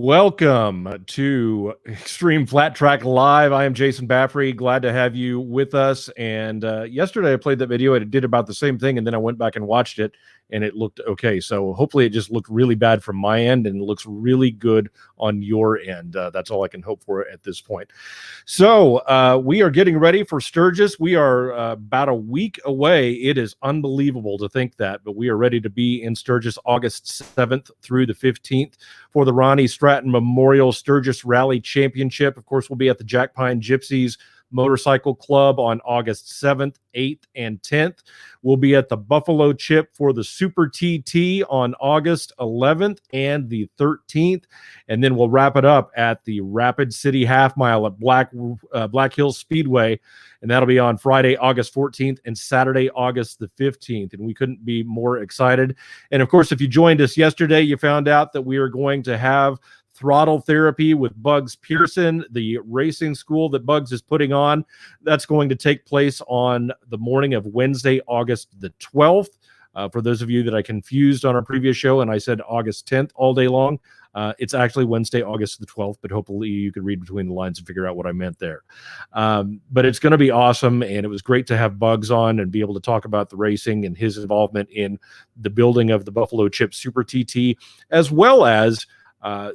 Welcome to Xtreem Flat Track Live. I am Jason Baffrey. Glad to have you with us. And yesterday I played that video and it did about the same thing. And then I went back and watched it and it looked okay. So hopefully it just looked really bad from my end and it looks really good on your end. That's all I can hope for at this point. So we are getting ready for Sturgis. We are about a week away. It is unbelievable to think that, but we are ready to be in Sturgis August 7th through the 15th for the Ronnie Stratton Memorial Sturgis Rally Championship. Of course, we'll be at the Jack Pine Gypsies Motorcycle Club on August 7th, 8th, and 10th. We'll be at the Buffalo Chip for the Super TT on August 11th and the 13th. And then we'll wrap it up at the Rapid City Half Mile at Black Hills Speedway. And that'll be on Friday, August 14th and Saturday, August the 15th. And we couldn't be more excited. And of course, if you joined us yesterday, you found out that we are going to have Throttle Therapy with Bugs Pearson, the racing school that Bugs is putting on. That's going to take place on the morning of Wednesday, August the 12th. For those of you that I confused on our previous show and I said August 10th all day long, it's actually Wednesday, August the 12th, but hopefully you could read between the lines and figure out what I meant there. But it's going to be awesome, and it was great to have Bugs on and be able to talk about the racing and his involvement in the building of the Buffalo Chip Super TT, as well as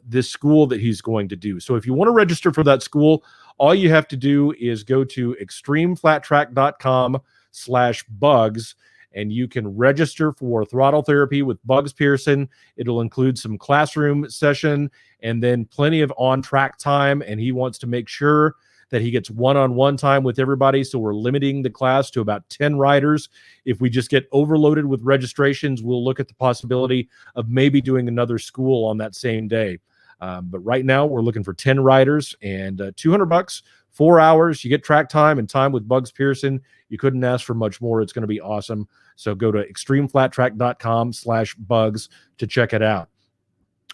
this school that he's going to do. So if you want to register for that school, all you have to do is go to extremeflattrack.com/bugs, and you can register for Throttle Therapy with Bugs Pearson. It'll include some classroom session and then plenty of on-track time, and he wants to make sure that he gets one-on-one time with everybody. So we're limiting the class to about 10 riders. If we just get overloaded with registrations, we'll look at the possibility of maybe doing another school on that same day. But right now we're looking for 10 riders and $200, 4 hours. You get track time and time with Bugs Pearson. You couldn't ask for much more. It's going to be awesome. So go to extremeflattrack.com/bugs to check it out.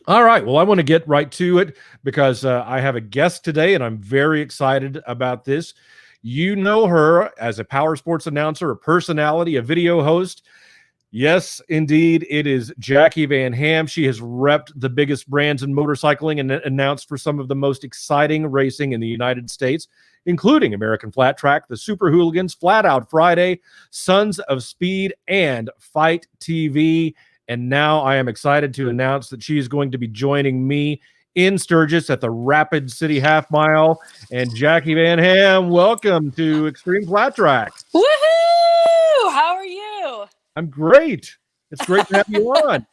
All right. Well, I want to get right to it because I have a guest today, and I'm very excited about this. You know her as a power sports announcer, a personality, a video host. Yes, indeed. It is Jacqui Van Ham. She has repped the biggest brands in motorcycling and announced for some of the most exciting racing in the United States, including American Flat Track, the Super Hooligans, Flat Out Friday, Sons of Speed, and Fight TV. And now I am excited to announce that she is going to be joining me in Sturgis at the Rapid City Half Mile. And Jacqui Van Ham, welcome to Xtreem Flat Track. Woohoo! How are you? I'm great. It's great to have you on.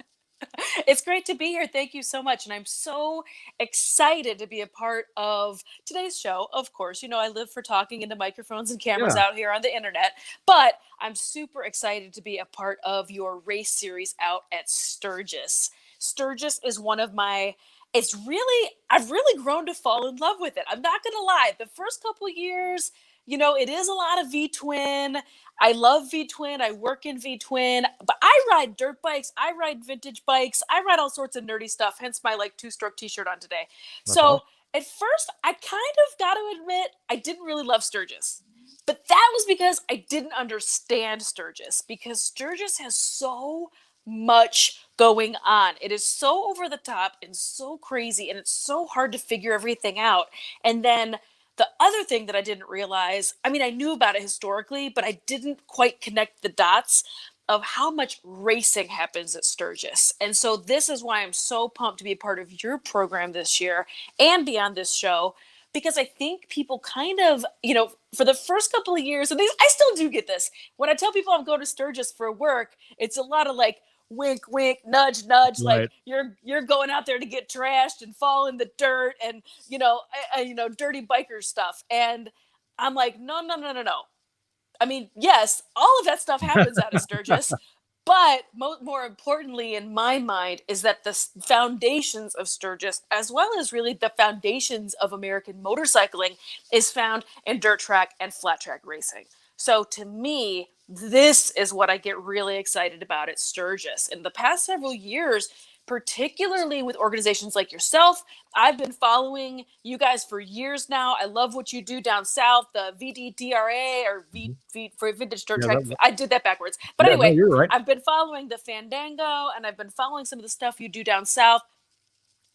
It's great to be here. Thank you so much. And I'm so excited to be a part of today's show. Of course, you know, I live for talking into microphones and cameras out here on the internet, but I'm super excited to be a part of your race series out at Sturgis. Sturgis is one of my, I've really grown to fall in love with it. I'm not going to lie. The first couple years, you know, it is a lot of V-twin. I love V-twin. I work in V-twin, but I ride dirt bikes. I ride vintage bikes. I ride all sorts of nerdy stuff, hence my two-stroke t-shirt on today. So at first, I kind of got to admit, I didn't really love Sturgis. But that was because I didn't understand Sturgis, because Sturgis has so much going on. It is so over the top and so crazy, and it's so hard to figure everything out. And then the other thing that I didn't realize, I mean, I knew about it historically, but I didn't quite connect the dots of how much racing happens at Sturgis. And so this is why I'm so pumped to be a part of your program this year and be on this show, because I think people kind of, for the first couple of years, and I still do get this. When I tell people I'm going to Sturgis for work, it's a lot of like, wink, wink, nudge, nudge. Right. Like you're going out there to get trashed and fall in the dirt and, dirty biker stuff. And I'm like, no, no, no, no, no. I mean, yes, all of that stuff happens out of Sturgis, but more importantly, in my mind, is that the foundations of Sturgis, as well as really the foundations of American motorcycling, is found in dirt track and flat track racing. So to me, this is what I get really excited about at Sturgis. In the past several years, particularly with organizations like yourself, I've been following you guys for years now. I love what you do down south, the VDDRA or V for Vintage Dirt Track. I did that backwards. But anyway, no, you're right. I've been following the Fandango and I've been following some of the stuff you do down south.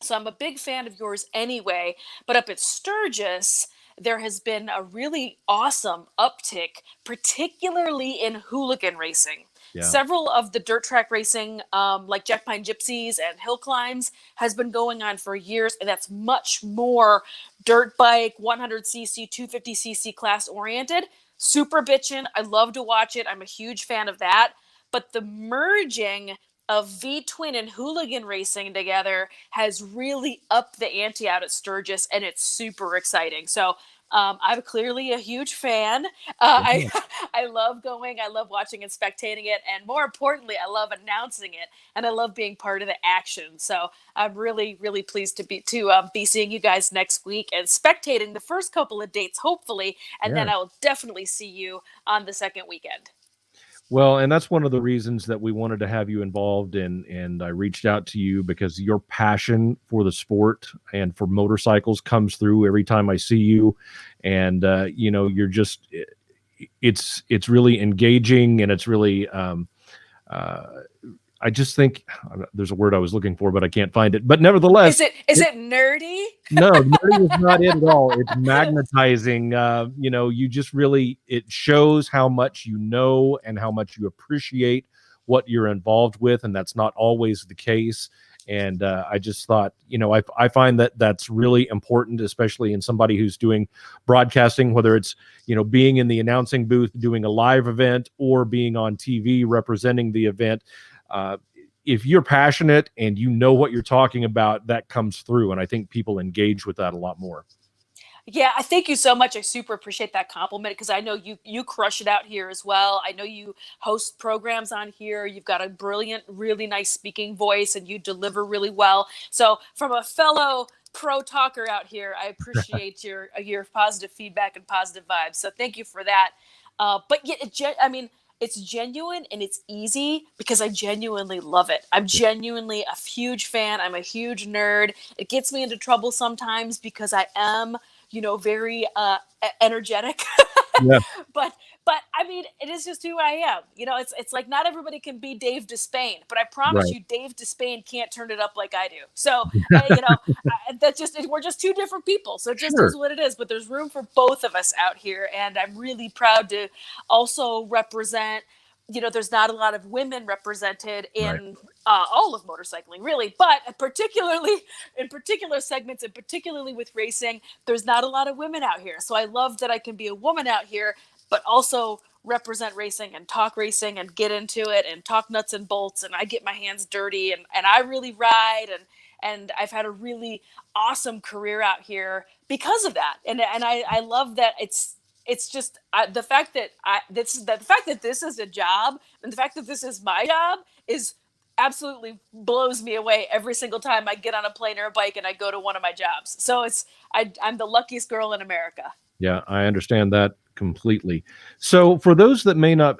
So I'm a big fan of yours anyway. But up at Sturgis, there has been a really awesome uptick, particularly in hooligan racing. Yeah. Several of the dirt track racing, like Jack Pine Gypsies and hill climbs, has been going on for years, and that's much more dirt bike, 100cc, 250cc class oriented. Super bitchin'. I love to watch it. I'm a huge fan of that. But the merging of V-twin and hooligan racing together has really upped the ante out at Sturgis, and it's super exciting. So I'm clearly a huge fan. I love going. I love watching and spectating it. And more importantly, I love announcing it. And I love being part of the action. So I'm really, really pleased to be seeing you guys next week and spectating the first couple of dates, hopefully. And then I will definitely see you on the second weekend. Well, and that's one of the reasons that we wanted to have you involved, and I reached out to you because your passion for the sport and for motorcycles comes through every time I see you, and you're just it's really engaging, and it's really I just think there's a word I was looking for, but I can't find it. But nevertheless, is it nerdy? No, nerdy is not it at all. It's magnetizing. You just really, it shows how much you know and how much you appreciate what you're involved with, and that's not always the case. And I just thought, I find that that's really important, especially in somebody who's doing broadcasting, whether it's, being in the announcing booth, doing a live event, or being on TV representing the event. If you're passionate and you know what you're talking about, that comes through. And I think people engage with that a lot more. Yeah, I thank you so much. I super appreciate that compliment because I know you crush it out here as well. I know you host programs on here. You've got a brilliant, really nice speaking voice, and you deliver really well. So from a fellow pro talker out here, I appreciate your positive feedback and positive vibes. So thank you for that. But yeah, it's genuine and it's easy because I genuinely love it. I'm genuinely a huge fan. I'm a huge nerd. It gets me into trouble sometimes because I am, very energetic. Yeah. But I mean, it is just who I am. It's like not everybody can be Dave Despain, but I promise you, Dave Despain can't turn it up like I do. So, we're just two different people. So it just is what it is. But there's room for both of us out here, and I'm really proud to also represent. There's not a lot of women represented in all of motorcycling, really, but particularly in particular segments, and particularly with racing, there's not a lot of women out here. So I love that I can be a woman out here, but also represent racing and talk racing and get into it and talk nuts and bolts. And I get my hands dirty and I really ride and I've had a really awesome career out here because of that. And I love that it's just the fact that this is a job and the fact that this is my job is absolutely blows me away every single time I get on a plane or a bike and I go to one of my jobs. So I'm the luckiest girl in America. Yeah, I understand that completely. So for those that may not,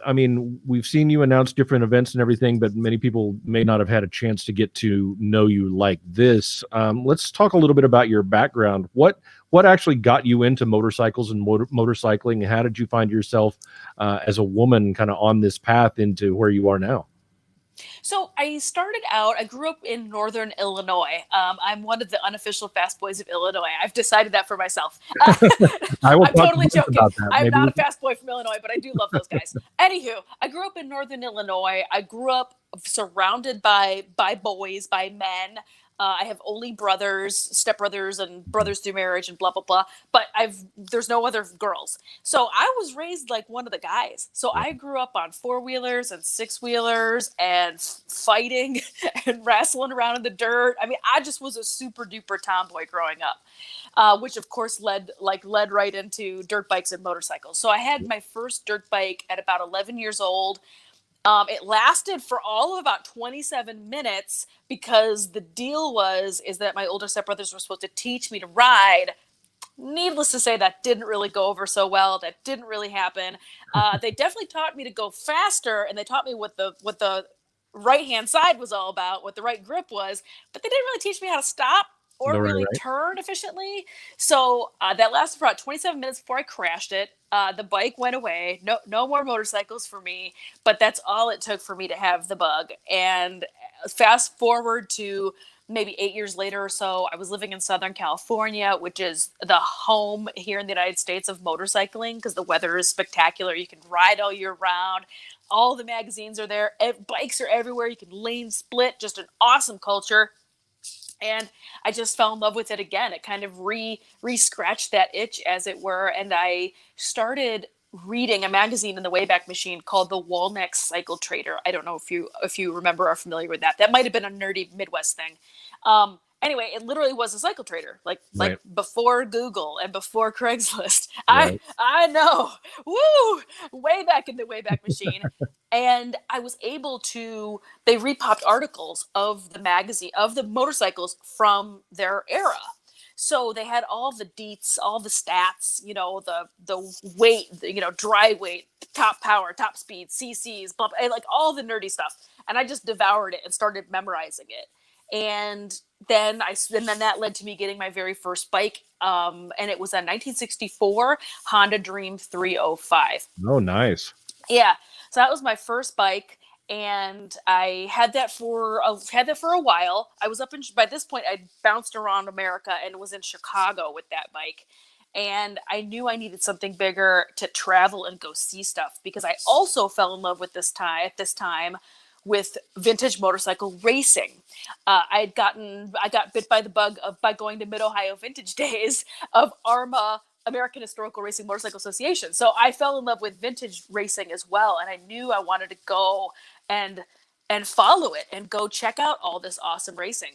we've seen you announce different events and everything, but many people may not have had a chance to get to know you like this. Let's talk a little bit about your background. What actually got you into motorcycles and motorcycling? How did you find yourself as a woman kind of on this path into where you are now? So I grew up in Northern Illinois. I'm one of the unofficial fast boys of Illinois. I've decided that for myself. I'm totally joking. I'm not a fast boy from Illinois, but I do love those guys. Anywho, I grew up in Northern Illinois. I grew up surrounded by boys, by men. I have only brothers, stepbrothers, and brothers through marriage, and blah blah blah. But there's no other girls, so I was raised like one of the guys. So Yeah. I grew up on 4-wheelers and 6-wheelers and fighting and wrestling around in the dirt. I mean, I just was a super duper tomboy growing up, which of course led right into dirt bikes and motorcycles. So I had my first dirt bike at about 11 years old. It lasted for all of about 27 minutes because the deal is that my older stepbrothers were supposed to teach me to ride. Needless to say, that didn't really go over so well. That didn't really happen. They definitely taught me to go faster, and they taught me what the right hand side was all about, what the right grip was, but they didn't really teach me how to stop or Right, really right. turn efficiently. So that lasted for about 27 minutes before I crashed it. The bike went away. No more motorcycles for me, but that's all it took for me to have the bug. And fast forward to maybe 8 years later or so, I was living in Southern California, which is the home here in the United States of motorcycling because the weather is spectacular. You can ride all year round. All the magazines are there. Bikes are everywhere. You can lane split. Just an awesome culture. And I just fell in love with it again. It kind of re-scratched that itch, as it were. And I started reading a magazine in the Wayback Machine called the Walneck Cycle Trader. I don't know if you remember or are familiar with that. That might have been a nerdy Midwest thing. Anyway, it literally was a cycle trader, like Right. before Google and before Craigslist. Right. I know, woo, way back in the Wayback Machine. And I was able to, they repopped articles of the magazine, of the motorcycles from their era. So they had all the deets, all the stats, the weight, dry weight, top power, top speed, CCs, blah, blah, like all the nerdy stuff. And I just devoured it and started memorizing it. And then that led to me getting my very first bike. And it was a 1964 Honda Dream 305. Oh, nice. Yeah. So that was my first bike, and I had that for a while. I was by this point I'd bounced around America and was in Chicago with that bike. And I knew I needed something bigger to travel and go see stuff because I also fell in love with this time with vintage motorcycle racing. I got bit by the bug by going to Mid-Ohio Vintage Days of ARMA, American Historical Racing Motorcycle Association. So I fell in love with vintage racing as well, and I knew I wanted to go and follow it and go check out all this awesome racing.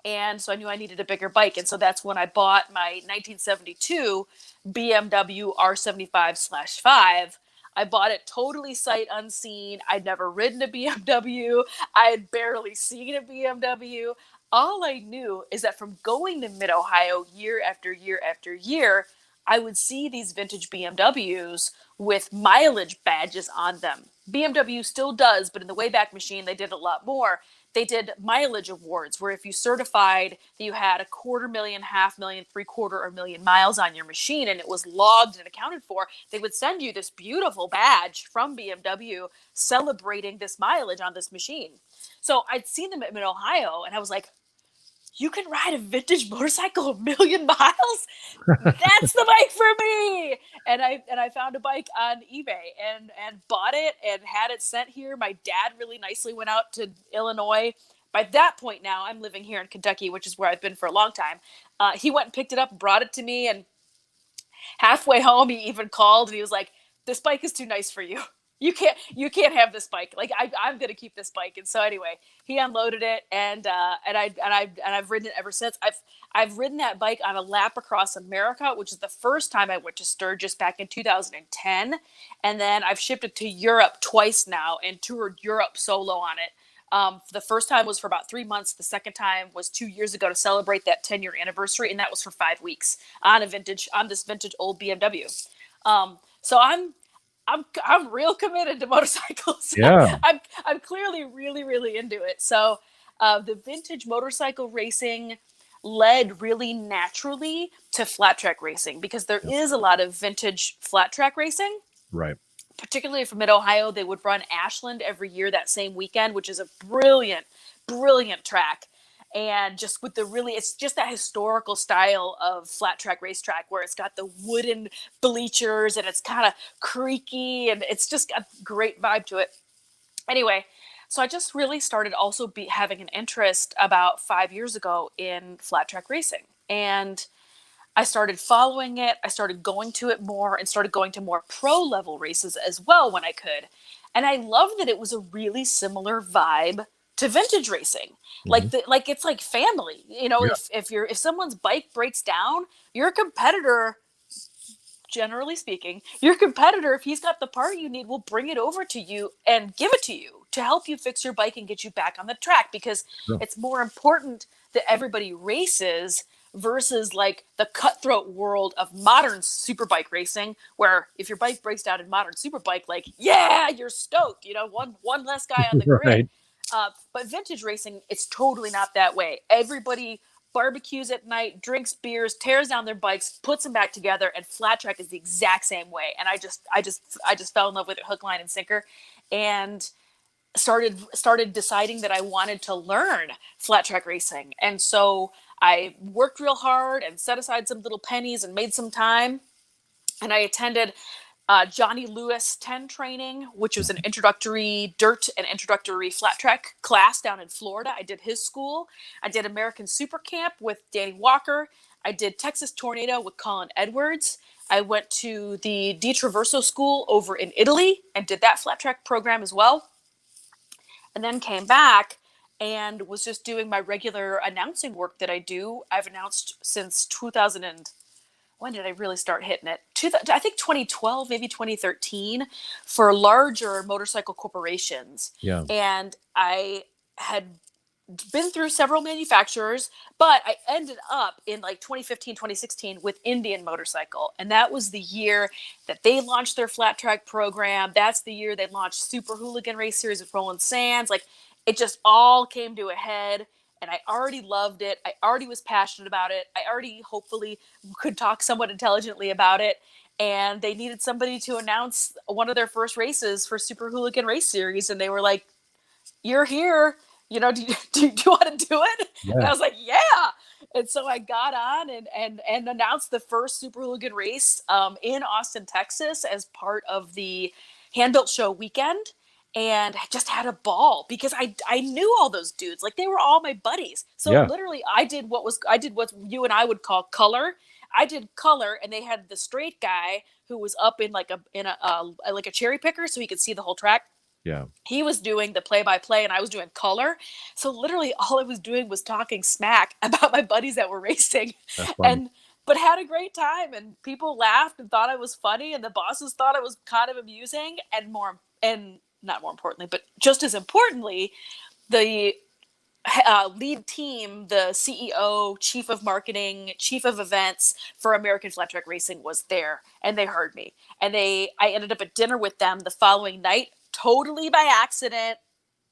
And so I knew I needed a bigger bike, and so that's when I bought my 1972 BMW R75/5. I bought it totally sight unseen. I'd never ridden a BMW. I had barely seen a BMW. All I knew is that from going to Mid-Ohio year after year after year, I would see these vintage BMWs with mileage badges on them. BMW still does, but in the Wayback Machine, they did a lot more. They did mileage awards where if you certified that you had 250,000, 500,000, 750,000 miles on your machine and it was logged and accounted for, they would send you this beautiful badge from BMW celebrating this mileage on this machine. So I'd seen them at Mid-Ohio and I was like, you can ride a vintage motorcycle 1,000,000 miles? That's the bike for me. And I found a bike on eBay and bought it and had it sent here. My dad really nicely went out to Illinois. By that point now, I'm living here in Kentucky, which is where I've been for a long time. He went and picked it up and brought it to me. And halfway home, he even called and he was like, this bike is too nice for you. You can't have this bike. Like I'm gonna keep this bike. And so anyway, he unloaded it and I've ridden it ever since. I've ridden that bike on a lap across America, which is the first time I went to Sturgis back in 2010. And then I've shipped it to Europe twice now and toured Europe solo on it. The first time was for about 3 months. The second time was 2 years ago to celebrate that 10-year anniversary, and that was for 5 weeks on this vintage old BMW. So I'm real committed to motorcycles. Yeah. I'm clearly really, really into it. So the vintage motorcycle racing led really naturally to flat track racing because there is a lot of vintage flat track racing. Right. Particularly from Mid-Ohio, they would run Ashland every year that same weekend, which is a brilliant, brilliant track. And just with it's just that historical style of flat track racetrack where it's got the wooden bleachers and it's kind of creaky and it's just got a great vibe to it. Anyway, So I just really started also having an interest about 5 years ago in flat track racing. And I started following it. I started going to it more and started going to more pro level races as well when I could. And I loved that it was a really similar vibe to vintage racing. Mhm. Like it's like family. You know, Yeah. if someone's bike breaks down, your competitor, generally speaking, your competitor, if he's got the part you need, will bring it over to you and give it to you to help you fix your bike and get you back on the track, because Sure. it's more important that everybody races versus like the cutthroat world of modern superbike racing, where if your bike breaks down in modern superbike, like, yeah, you're stoked, you know, one less guy on the grid. Right. But vintage racing, it's totally not that way. Everybody barbecues at night, drinks beers, tears down their bikes, puts them back together, and flat track is the exact same way. And I just fell in love with it hook, line, and sinker, and started deciding that I wanted to learn flat track racing. And so I worked real hard and set aside some little pennies and made some time. And I attended Johnny Lewis 10 training, which was an introductory dirt and introductory flat track class down in Florida. I did his school. I did American Super Camp with Danny Walker. I did Texas Tornado with Colin Edwards. I went to the Di Traverso school over in Italy and did that flat track program as well. And then came back and was just doing my regular announcing work that I do. I've announced since 2000 and when did I really start hitting it? I think 2012, maybe 2013, for larger motorcycle corporations. Yeah. And I had been through several manufacturers, but I ended up in like 2015, 2016 with Indian Motorcycle. And that was the year that they launched their flat track program. That's the year they launched Super Hooligan Race Series with Roland Sands. Like, it just all came to a head. And I already loved it. I already was passionate about it. I already hopefully could talk somewhat intelligently about it. And they needed somebody to announce one of their first races for Super Hooligan Race Series. And they were like, "You're here. You know, do you want to do it?" And I Yeah. was like, "Yeah." And so I got on and announced the first Super Hooligan race in Austin, Texas, as part of the Hand-Built Show weekend. And I just had a ball because I knew all those dudes. Like, they were all my buddies. So Yeah. literally I did what you and I would call color. I did color, and they had the straight guy who was up in like a cherry picker so he could see the whole track. Yeah. He was doing the play-by-play and I was doing color. So literally all I was doing was talking smack about my buddies that were racing, That's fun. and but had a great time, and people laughed and thought I was funny, and the bosses thought it was kind of amusing, and not more importantly, but just as importantly, the lead team, the CEO, chief of marketing, chief of events for American Flat Track Racing was there, and they heard me. And I ended up at dinner with them the following night, totally by accident.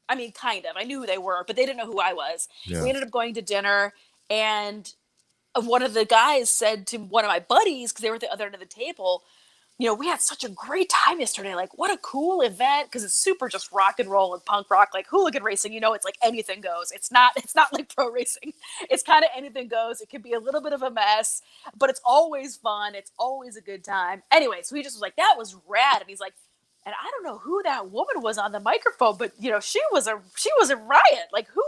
I mean, kind of. I knew who they were, but they didn't know who I was. Yeah. We ended up going to dinner, and one of the guys said to one of my buddies, because they were at the other end of the table, "You know, we had such a great time yesterday. Like, what a cool event!" Because it's super just rock and roll and punk rock, like hooligan racing. You know, it's like anything goes. It's not like pro racing. It's kind of anything goes. It can be a little bit of a mess, but it's always fun. It's always a good time. Anyway, so he just was like, "That was rad," and he's like, "And I don't know who that woman was on the microphone, but you know, she was a riot. Like, who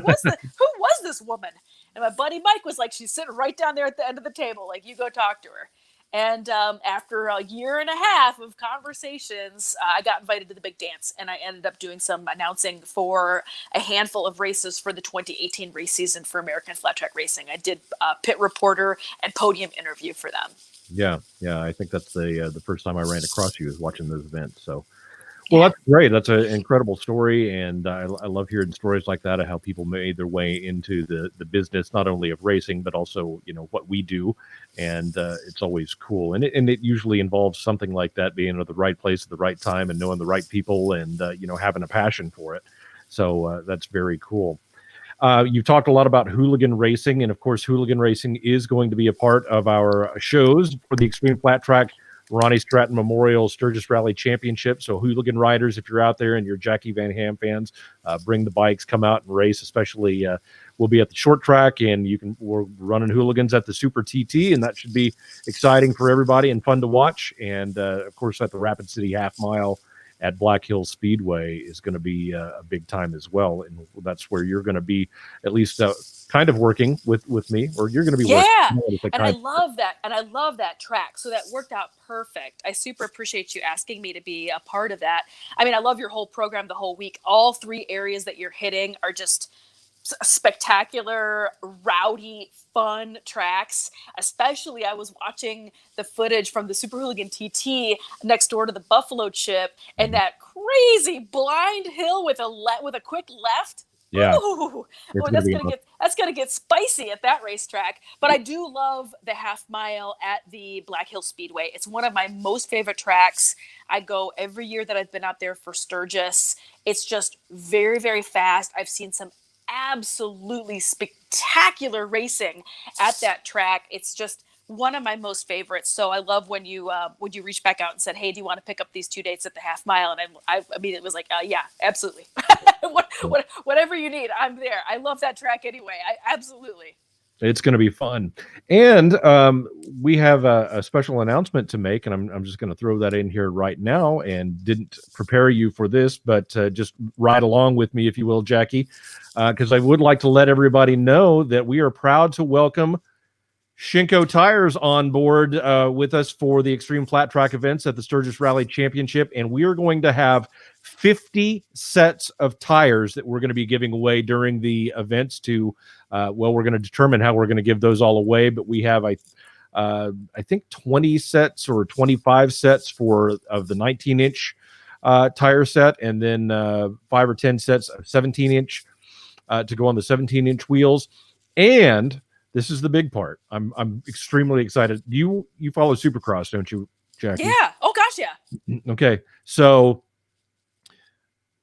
was this woman?" And my buddy Mike was like, "She's sitting right down there at the end of the table. Like, you go talk to her." And after a year and a half of conversations, I got invited to the big dance, and I ended up doing some announcing for a handful of races for the 2018 race season for American Flat Track Racing. I did pit reporter and podium interview for them. Yeah. Yeah. I think that's the first time I ran across you is watching those events. So, well, that's great. That's an incredible story, and I love hearing stories like that of how people made their way into the business, not only of racing, but also, you know, what we do. And it's always cool, and it usually involves something like that, being at the right place at the right time and knowing the right people, and you know, having a passion for it. So that's very cool. You talked a lot about hooligan racing, and of course, hooligan racing is going to be a part of our shows for the Xtreem Flat Track Ronnie Stratton Memorial Sturgis Rally Championship. So hooligan riders, if you're out there and you're Jacqui Van Ham fans, bring the bikes, come out and race. Especially, we'll be at the short track, and we're running hooligans at the Super TT, and that should be exciting for everybody and fun to watch. And of course, at the Rapid City Half Mile at Black Hills Speedway is going to be a big time as well, and that's where you're going to be at least kind of working with me, or you're going to be working. And I love that. And I love that track. So that worked out perfect. I super appreciate you asking me to be a part of that. I mean, I love your whole program the whole week. All 3 areas that you're hitting are just spectacular, rowdy, fun tracks. Especially, I was watching the footage from the Super Hooligan TT next door to the Buffalo Chip, and that crazy blind hill with a quick left. Yeah. Ooh, that's gonna get spicy at that racetrack. But I do love the half mile at the Black Hills Speedway. It's one of my most favorite tracks. I go every year that I've been out there for Sturgis. It's just very, very fast. I've seen some absolutely spectacular racing at that track. It's just one of my most favorites. So I love when you reached back out and said, "Hey, do you want to pick up these 2 dates at the half mile?" And I immediately was like, "Yeah, absolutely. Whatever you need, I'm there." I love that track anyway. Absolutely. It's going to be fun. And we have a special announcement to make, and I'm just going to throw that in here right now, and didn't prepare you for this, but just ride along with me, if you will, Jacqui, because I would like to let everybody know that we are proud to welcome Shinko Tires on board with us for the Xtreem Flat Track events at the Sturgis Rally Championship, and we are going to have 50 sets of tires that we're going to be giving away during the events to, we're going to determine how we're going to give those all away, but we have, I think 20 sets or 25 sets of the 19-inch tire set, and then 5 or 10 sets of 17-inch to go on the 17-inch wheels. And this is the big part. I'm extremely excited. You follow Supercross, don't you, Jacqui? Yeah. Oh gosh, yeah. Okay. So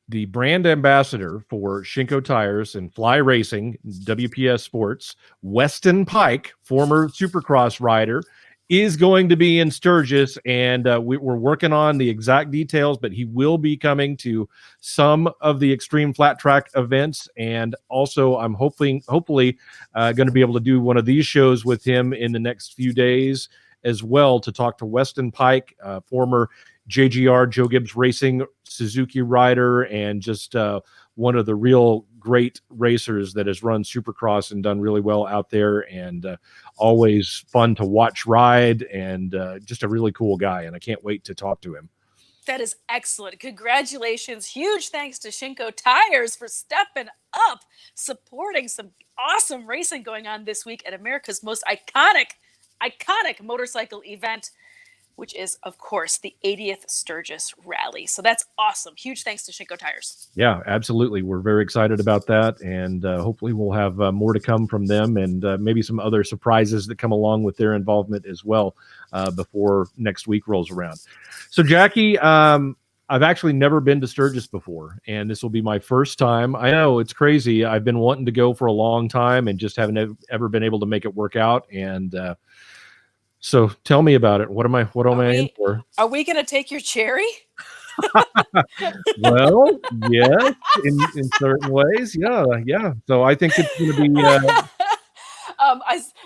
the brand ambassador for Shinko Tires and Fly Racing, WPS Sports, Weston Pike, former Supercross rider, is going to be in Sturgis, and we're working on the exact details, but he will be coming to some of the Xtreem Flat Track events, and also I'm hopefully going to be able to do one of these shows with him in the next few days as well, to talk to Weston Pike, former JGR, Joe Gibbs Racing Suzuki rider, and just one of the real great racers that has run Supercross and done really well out there, and always fun to watch ride, and just a really cool guy, and I can't wait to talk to him. That is excellent. Congratulations. Huge thanks to Shinko Tires for stepping up, supporting some awesome racing going on this week at America's most iconic motorcycle event, which is, of course, the 80th Sturgis Rally. So that's awesome. Huge thanks to Shinko Tires. Yeah, absolutely. We're very excited about that, and hopefully we'll have more to come from them, and maybe some other surprises that come along with their involvement as well before next week rolls around. So, Jacqui, I've actually never been to Sturgis before, and this will be my first time. I know it's crazy. I've been wanting to go for a long time and just haven't ever been able to make it work out, and so tell me about it. What am I in for? Are we going to take your cherry? Well, yes, in certain ways. Yeah. So I think it's going to be.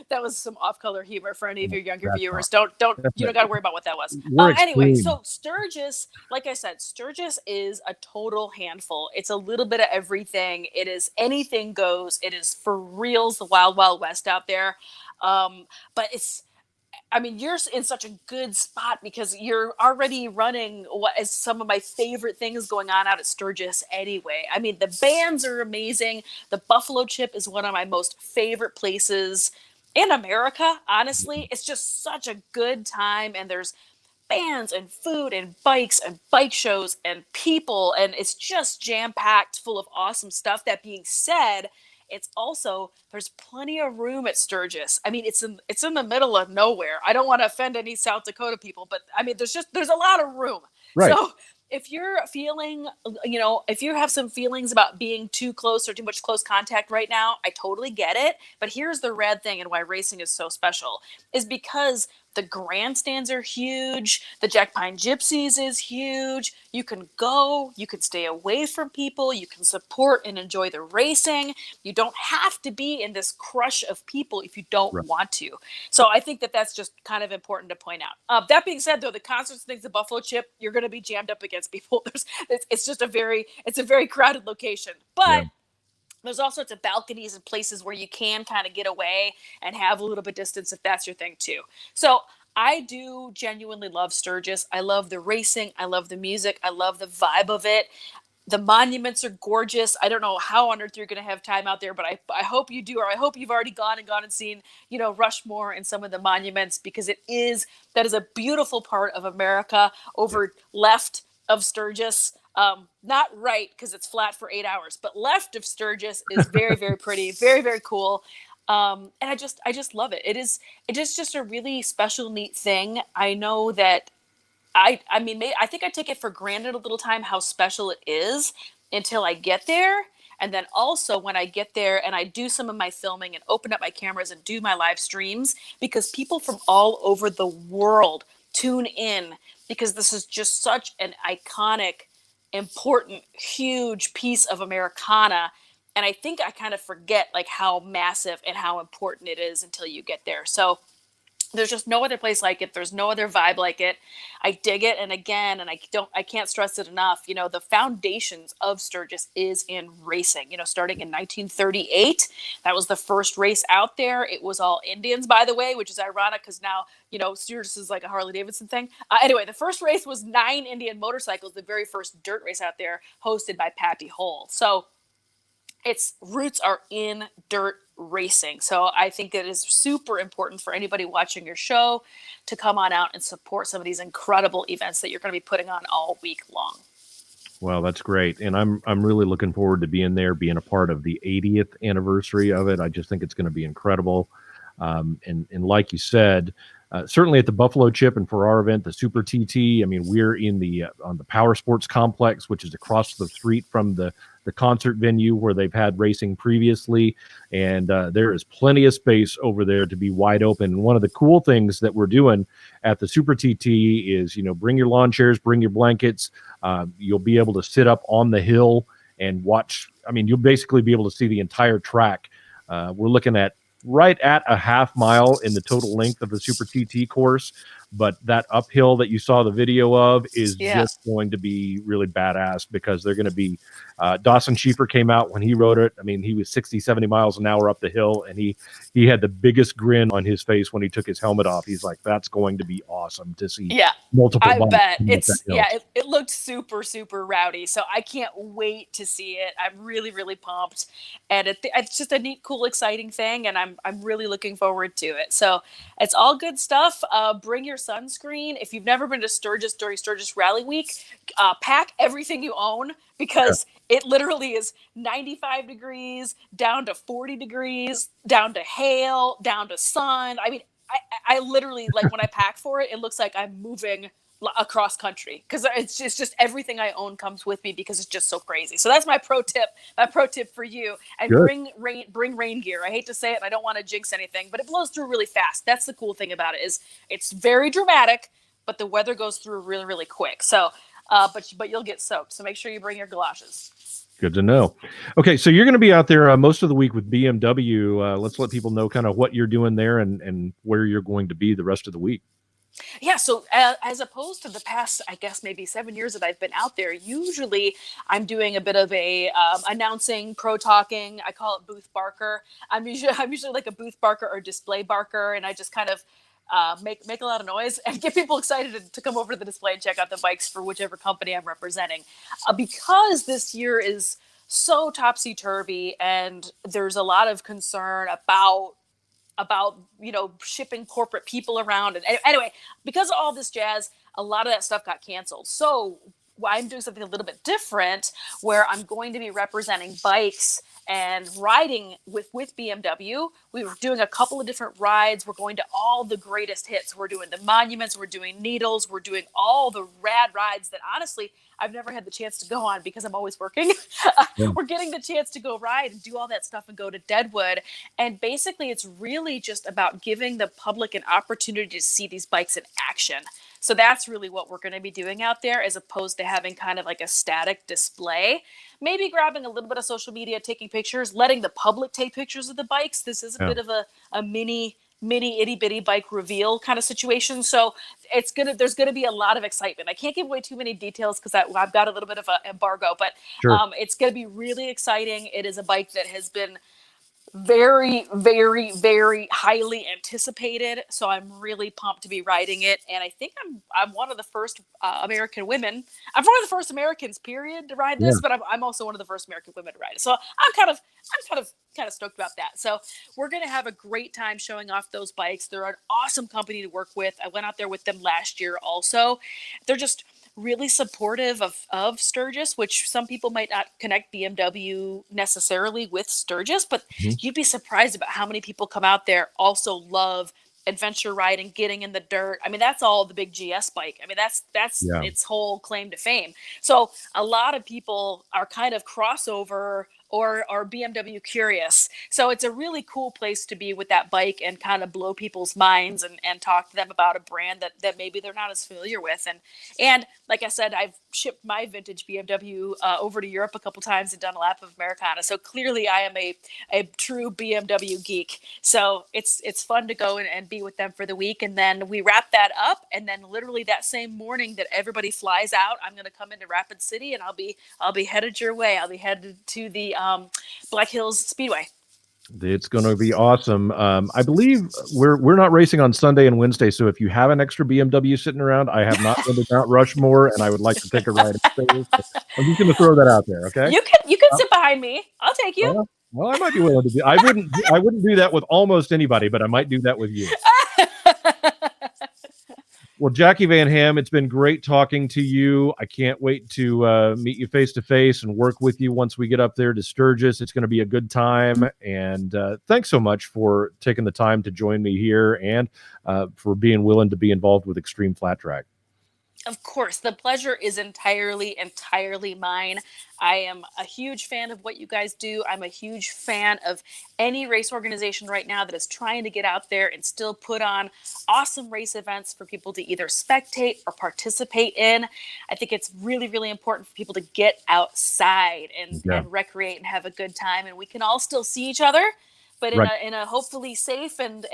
That was some off-color humor for any of your younger viewers. Don't got to worry about what that was. Anyway, so Sturgis, like I said, Sturgis is a total handful. It's a little bit of everything. It is anything goes. It is for reals, the wild, wild west out there. But you're in such a good spot because you're already running what is some of my favorite things going on out at Sturgis anyway. I mean, the bands are amazing. The Buffalo Chip is one of my most favorite places in America, honestly. It's just such a good time, and there's bands and food and bikes and bike shows and people, and it's just jam-packed full of awesome stuff. That being said, there's plenty of room at Sturgis. I mean, it's in the middle of nowhere. I don't want to offend any South Dakota people, but I mean, there's a lot of room. Right. So if you're feeling, if you have some feelings about being too close or too much close contact right now, I totally get it. But here's the rad thing, and why racing is so special is because The grandstands are huge. The Jack Pine Gypsies is huge. You can go, you can stay away from people, you can support and enjoy the racing. You don't have to be in this crush of people if you don't want to. So I think that that's just kind of important to point out. That being said, though, the concerts things, the Buffalo Chip, you're going to be jammed up against people. It's just a very crowded location. But there's all sorts of balconies and places where you can kind of get away and have a little bit of distance if that's your thing too. So I do genuinely love Sturgis. I love the racing. I love the music. I love the vibe of it. The monuments are gorgeous. I don't know how on earth you're going to have time out there, but I hope you do, or I hope you've already gone and seen, Rushmore and some of the monuments, because that is a beautiful part of America over left of Sturgis. Not right, because it's flat for 8 hours, but left of Sturgis is very, very pretty, very, very cool. And I just love it. It is just a really special, neat thing. I know that I think I take it for granted a little time how special it is until I get there. And then also when I get there and I do some of my filming and open up my cameras and do my live streams, because people from all over the world tune in, because this is just such an iconic, important, huge piece of Americana. And I think I kind of forget like how massive and how important it is until you get there. So there's just no other place like it. There's no other vibe like it. I dig it. And again, and I can't stress it enough, the foundations of Sturgis is in racing, starting in 1938. That was the first race out there. It was all Indians, by the way, which is ironic because now, Sturgis is like a Harley Davidson thing. Anyway, the first race was 9 Indian motorcycles, the very first dirt race out there, hosted by Pappy Hull. So its roots are in dirt racing. So I think it is super important for anybody watching your show to come on out and support some of these incredible events that you're going to be putting on all week long. Well, that's great. And I'm really looking forward to being there, being a part of the 80th anniversary of it. I just think it's going to be incredible. And like you said, certainly at the Buffalo Chip and for our event, the Super TT, I mean, we're in on the Power Sports Complex, which is across the street from the concert venue where they've had racing previously. And there is plenty of space over there to be wide open. And one of the cool things that we're doing at the Super TT is, bring your lawn chairs, bring your blankets. You'll be able to sit up on the hill and watch. I mean, you'll basically be able to see the entire track. We're looking at right at a half mile in the total length of the Super TT course. But that uphill that you saw the video of is just going to be really badass, because they're going to be Dawson Schieffer came out when he rode it. I mean, he was 60, 70 miles an hour up the hill, and he had the biggest grin on his face when he took his helmet off. He's like, that's going to be awesome to see. Multiple. I bet it looked super, super rowdy. So I can't wait to see it. I'm really, really pumped. And it's just a neat, cool, exciting thing. And I'm really looking forward to it. So it's all good stuff. Bring your sunscreen. If you've never been to Sturgis during Sturgis Rally Week, pack everything you own, because it literally is 95 degrees, down to 40 degrees, down to hail, down to sun. I mean, I literally, like, when I pack for it, it looks like I'm moving across country, because it's just everything I own comes with me, because it's just so crazy. So that's my pro tip. My pro tip for you. And bring rain gear. I hate to say it, and I don't want to jinx anything, but it blows through really fast. That's the cool thing about it, is it's very dramatic, but the weather goes through really, really quick. So, but you'll get soaked. So make sure you bring your galoshes. Good to know. Okay, so you're going to be out there most of the week with BMW. Let's let people know kind of what you're doing there and where you're going to be the rest of the week. Yeah, so as opposed to the past, I guess maybe 7 years that I've been out there, usually I'm doing a bit of a announcing, pro talking. I call it booth barker. I'm usually like a booth barker or display barker, and I just kind of make a lot of noise and get people excited to come over to the display and check out the bikes for whichever company I'm representing. Because this year is so topsy-turvy, and there's a lot of concern about shipping corporate people around. And anyway, because of all this jazz, a lot of that stuff got canceled. So I'm doing something a little bit different, where I'm going to be representing bikes and riding with BMW. We were doing a couple of different rides. We're going to all the greatest hits. We're doing the monuments, we're doing needles, we're doing all the rad rides that honestly I've never had the chance to go on because I'm always working. We're getting the chance to go ride and do all that stuff and go to Deadwood. And basically it's really just about giving the public an opportunity to see these bikes in action. So that's really what we're going to be doing out there, as opposed to having kind of like a static display. Maybe grabbing a little bit of social media, taking pictures, letting the public take pictures of the bikes. This is a bit of a mini itty bitty bike reveal kind of situation. So there's gonna be a lot of excitement. I can't give away too many details because I've got a little bit of an embargo, but it's gonna be really exciting. It is a bike that has been very, very, very highly anticipated. So I'm really pumped to be riding it. And I think I'm one of the first American women. I'm one of the first Americans, period, to ride this, but I'm also one of the first American women to ride it. So I'm kind of stoked about that. So we're going to have a great time showing off those bikes. They're an awesome company to work with. I went out there with them last year also. They're just really supportive of Sturgis, which some people might not connect BMW necessarily with Sturgis, but you'd be surprised about how many people come out there also love adventure riding, getting in the dirt. I mean, that's all the big GS bike. I mean, that's its whole claim to fame. So a lot of people are kind of crossover or are BMW curious. So it's a really cool place to be with that bike and kind of blow people's minds and talk to them about a brand that maybe they're not as familiar with. And like I said, I've shipped my vintage BMW over to Europe a couple times and done a lap of Americana. So clearly I am a true BMW geek. So it's fun to go and be with them for the week. And then we wrap that up. And then literally that same morning that everybody flies out, I'm going to come into Rapid City and I'll be headed your way. I'll be headed to the Black Hills Speedway. It's going to be awesome. I believe we're not racing on Sunday and Wednesday, so if you have an extra BMW sitting around, I have not been to Mount Rushmore, and I would like to take a ride. I'm just going to throw that out there. Okay. You can sit behind me. I'll take you. Well, I might be willing to do. I wouldn't do that with almost anybody, but I might do that with you. Well, Jacqui Van Ham, it's been great talking to you. I can't wait to meet you face to face and work with you once we get up there to Sturgis. It's going to be a good time. And thanks so much for taking the time to join me here and for being willing to be involved with Xtreem Flat Track. Of course, the pleasure is entirely mine. I am a huge fan of what you guys do. I'm a huge fan of any race organization right now that is trying to get out there and still put on awesome race events for people to either spectate or participate in. I think it's really, really important for people to get outside and recreate and have a good time. And we can all still see each other, but in a hopefully safe and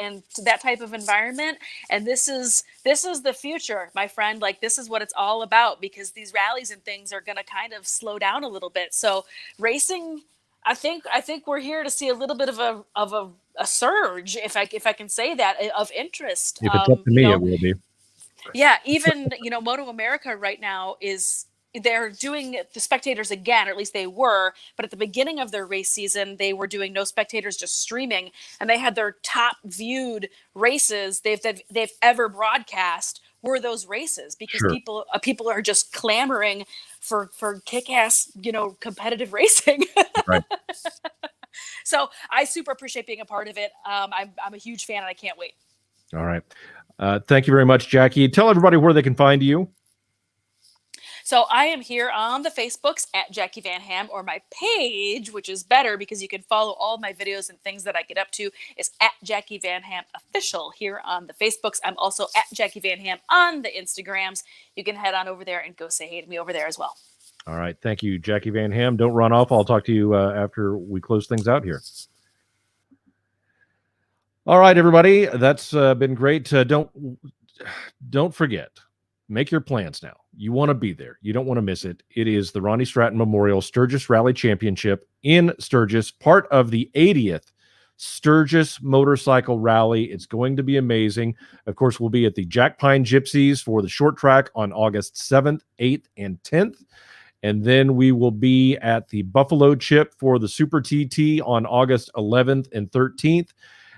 that type of environment. And this is the future, my friend. Like, this is what it's all about, because these rallies and things are going to kind of slow down a little bit. So racing, I think we're here to see a little bit of a surge, if I can say that, of interest. If it's up to me, it will be. Yeah, even Moto America right now they're doing the spectators again, or at least they were. But at the beginning of their race season, they were doing no spectators, just streaming, and they had their top viewed races they've ever broadcast were those races, because people are just clamoring for kick-ass competitive racing. Right. So I super appreciate being a part of it. I'm a huge fan, and I can't wait. All right. Thank you very much, Jacqui. Tell everybody where they can find you. So I am here on the Facebooks at Jacqui Van Ham, or my page, which is better because you can follow all my videos and things that I get up to, is at Jacqui Van Ham Official here on the Facebooks. I'm also at Jacqui Van Ham on the Instagrams. You can head on over there and go say hey to me over there as well. All right. Thank you, Jacqui Van Ham. Don't run off. I'll talk to you after we close things out here. All right, everybody. That's been great. Don't forget. Make your plans now. You want to be there. You don't want to miss it. It is the Ronnie Stratton Memorial Sturgis Rally Championship in Sturgis, part of the 80th Sturgis Motorcycle Rally. It's going to be amazing. Of course, we'll be at the Jack Pine Gypsies for the short track on August 7th, 8th, and 10th. And then we will be at the Buffalo Chip for the Super TT on August 11th and 13th.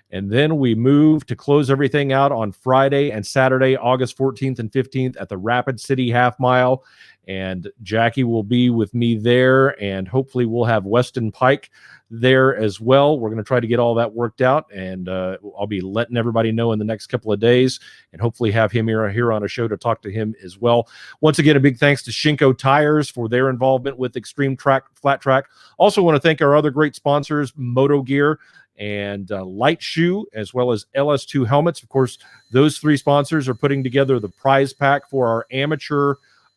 And then we move to close everything out on Friday and Saturday, August 14th and 15th at the Rapid City Half Mile. and Jacqui will be with me there, and hopefully we'll have Weston Pike there as well. We're going to try to get all that worked out, and I'll be letting everybody know in the next couple of days, and hopefully have him here on a show to talk to him as well. Once again, a big thanks to Shinko Tires for their involvement with Xtreem Flat Track. Also want to thank our other great sponsors, Moto Gear and Light Shoe, as well as LS2 helmets. Of course, those three sponsors are putting together the prize pack for our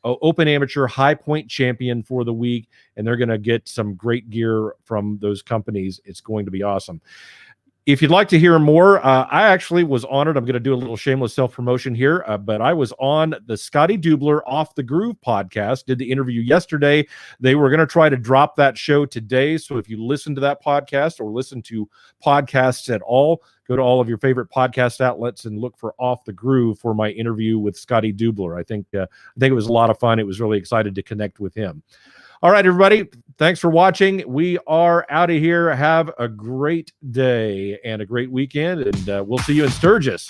Open Amateur High Point champion for the week, and they're going to get some great gear from those companies. It's going to be awesome. If you'd like to hear more, I actually was honored. I'm going to do a little shameless self-promotion here, but I was on the Scotty Dubler Off the Groove podcast, did the interview yesterday. They were going to try to drop that show today, so if you listen to that podcast or listen to podcasts at all, go to all of your favorite podcast outlets and look for Off the Groove for my interview with Scotty Dubler. I think it was a lot of fun. It was really excited to connect with him. All right, everybody, thanks for watching. We are out of here. Have a great day and a great weekend, and we'll see you in Sturgis.